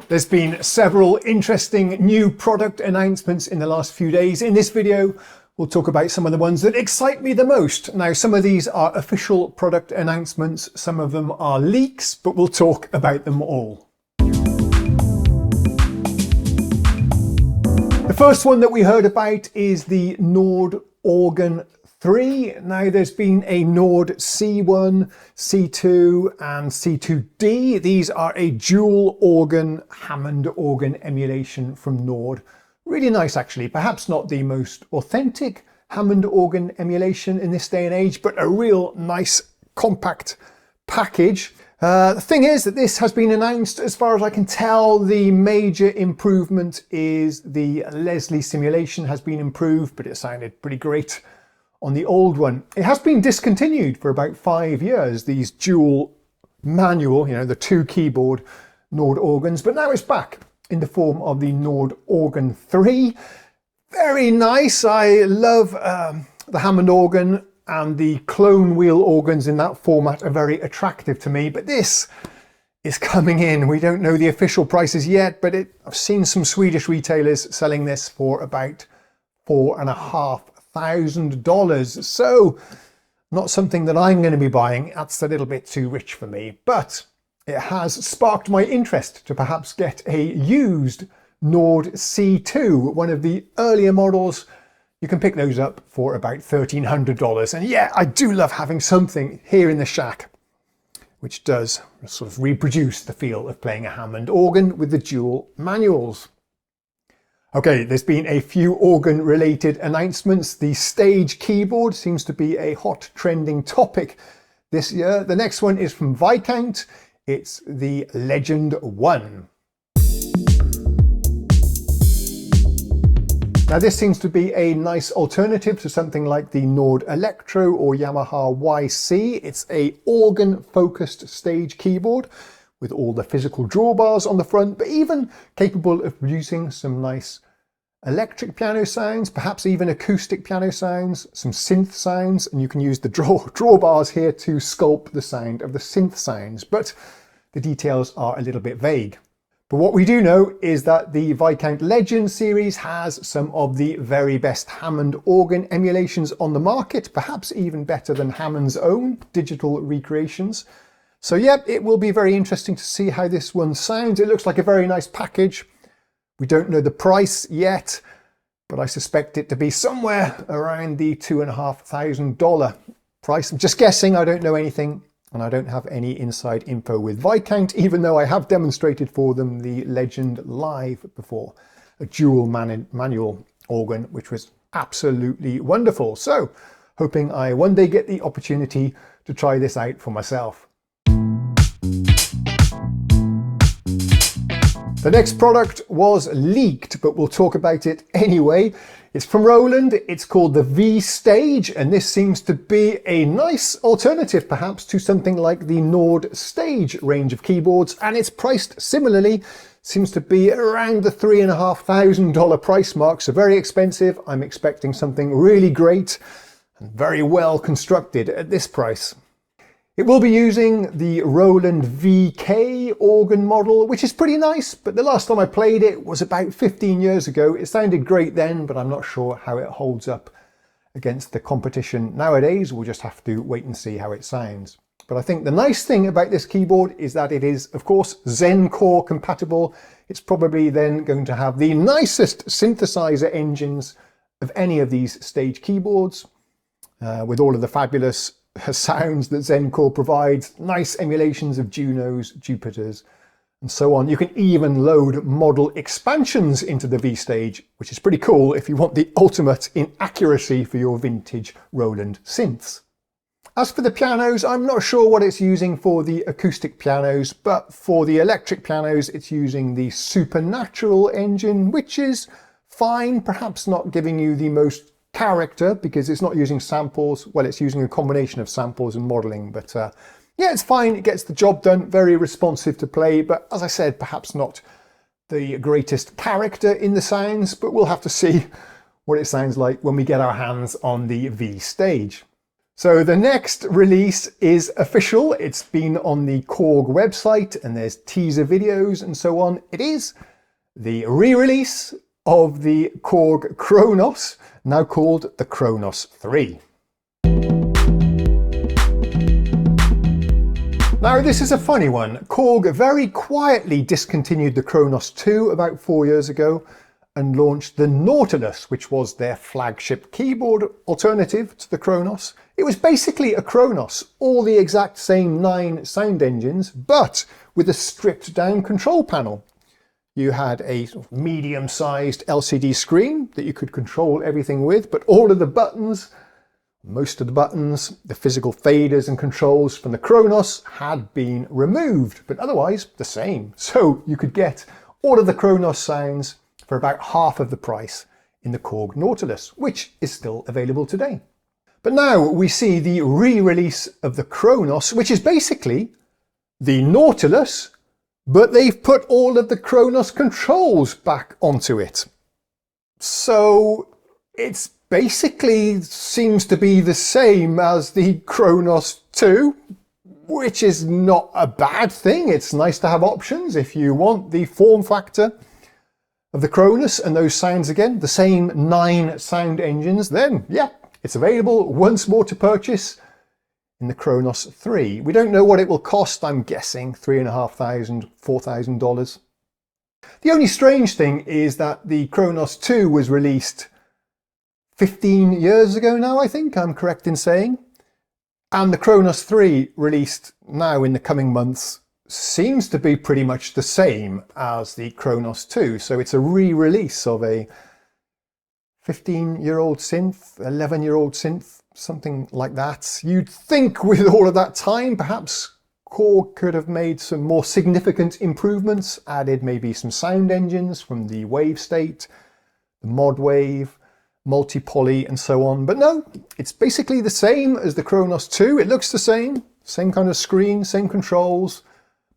There's been several interesting new product announcements in the last few days. In this video, we'll talk about some of the ones that excite me the most. Now, some of these are official product announcements, some of them are leaks, but we'll talk about them all. The first one that we heard about is the Nord Organ 3. Now there's been a Nord C1, C2 and C2D. These are a dual organ Hammond organ emulation from Nord. Really nice actually, perhaps not the most authentic Hammond organ emulation in this day and age, but a real nice compact package. The thing is that this has been announced, as far as I can tell, the major improvement is the Leslie simulation has been improved, but it sounded pretty great on the old one. It has been discontinued for about 5 years, these dual manual, the two keyboard Nord organs, but now it's back in the form of the Nord Organ 3. Very nice. I love the Hammond organ, and the clone wheel organs in that format are very attractive to me, but this is coming in. We don't know the official prices yet, but I've seen some Swedish retailers selling this for about $4,500. So not something that I'm going to be buying. That's a little bit too rich for me, but it has sparked my interest to perhaps get a used Nord C2, one of the earlier models. You can pick those up for about $1,300. And yeah, I do love having something here in the shack which does sort of reproduce the feel of playing a Hammond organ with the dual manuals. Okay, there's been a few organ related announcements. The Stage keyboard seems to be a hot trending topic this year. The next one is from Vicant. It's the Legend 1. Now this seems to be a nice alternative to something like the Nord Electro or Yamaha YC. It's a organ focused Stage keyboard with all the physical drawbars on the front, but even capable of producing some nice electric piano sounds, perhaps even acoustic piano sounds, some synth sounds, and you can use the drawbars here to sculpt the sound of the synth sounds, but the details are a little bit vague. But what we do know is that the Vicant Legend series has some of the very best Hammond organ emulations on the market, perhaps even better than Hammond's own digital recreations. So yeah, it will be very interesting to see how this one sounds. It looks like a very nice package. We don't know the price yet, but I suspect it to be somewhere around the $2,500 price. I'm just guessing, I don't know anything, and I don't have any inside info with Vicant, even though I have demonstrated for them the Legend Live before, a dual manual organ, which was absolutely wonderful. So, hoping I one day get the opportunity to try this out for myself. The next product was leaked, but we'll talk about it anyway. It's from Roland. It's called the Vstage, and this seems to be a nice alternative perhaps to something like the Nord Vstage range of keyboards, and it's priced similarly. Seems to be around the $3,500 price mark, so very expensive. I'm expecting something really great and very well constructed at this price. It will be using the Roland VK organ model, which is pretty nice, but the last time I played it was about 15 years ago. It sounded great then, but I'm not sure how it holds up against the competition nowadays. We'll just have to wait and see how it sounds. But I think the nice thing about this keyboard is that it is, of course, Zencore compatible. It's probably then going to have the nicest synthesizer engines of any of these Stage keyboards, with all of the fabulous sounds that Zencore provides, nice emulations of Junos, Jupiters, and so on. You can even load model expansions into the Vstage, which is pretty cool if you want the ultimate in accuracy for your vintage Roland synths. As for the pianos, I'm not sure what it's using for the acoustic pianos, but for the electric pianos, it's using the Supernatural engine, which is fine, perhaps not giving you the most character because it's not using samples. Well, it's using a combination of samples and modeling, but yeah, it's fine. It gets the job done, very responsive to play, but as I said, perhaps not the greatest character in the sounds, but we'll have to see what it sounds like when we get our hands on the Vstage. So the next release is official. It's been on the KORG website and there's teaser videos and so on. It is the re-release of the KORG KRONOS, now called the KRONOS 3. Now this is a funny one. KORG very quietly discontinued the KRONOS 2 about 4 years ago and launched the Nautilus, which was their flagship keyboard alternative to the KRONOS. It was basically a KRONOS, all the exact same 9 sound engines, but with a stripped down control panel. You had a medium-sized LCD screen that you could control everything with, but all of the buttons, most of the buttons, the physical faders and controls from the KRONOS had been removed, but otherwise the same. So you could get all of the KRONOS sounds for about half of the price in the KORG Nautilus, which is still available today. But now we see the re-release of the KRONOS, which is basically the Nautilus, but they've put all of the KRONOS controls back onto it. So it's basically seems to be the same as the KRONOS 2, which is not a bad thing. It's nice to have options if you want the form factor of the KRONOS and those sounds again, the same 9 sound engines, then yeah, it's available once more to purchase in the KRONOS 3. We don't know what it will cost. I'm guessing $3,500, $4,000. The only strange thing is that the KRONOS 2 was released 15 years ago now, I think I'm correct in saying. And the KRONOS 3 released now in the coming months seems to be pretty much the same as the KRONOS 2. So it's a re-release of a 15-year-old synth, 11-year-old synth, something like that. You'd think with all of that time, perhaps KORG could have made some more significant improvements, added maybe some sound engines from the wave state, the mod wave, multi-poly and so on. But no, it's basically the same as the KRONOS 2. It looks the same kind of screen, same controls,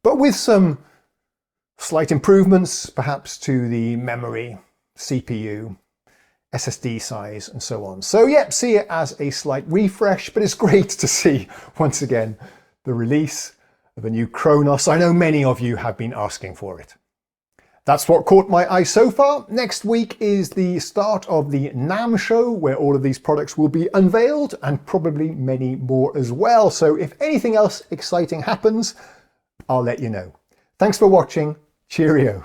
but with some slight improvements, perhaps to the memory, CPU, SSD size and so on. So yeah, see it as a slight refresh, but it's great to see once again the release of a new KRONOS. I know many of you have been asking for it. That's what caught my eye so far. Next week is the start of the NAMM show, where all of these products will be unveiled and probably many more as well. So if anything else exciting happens, I'll let you know. Thanks for watching. Cheerio.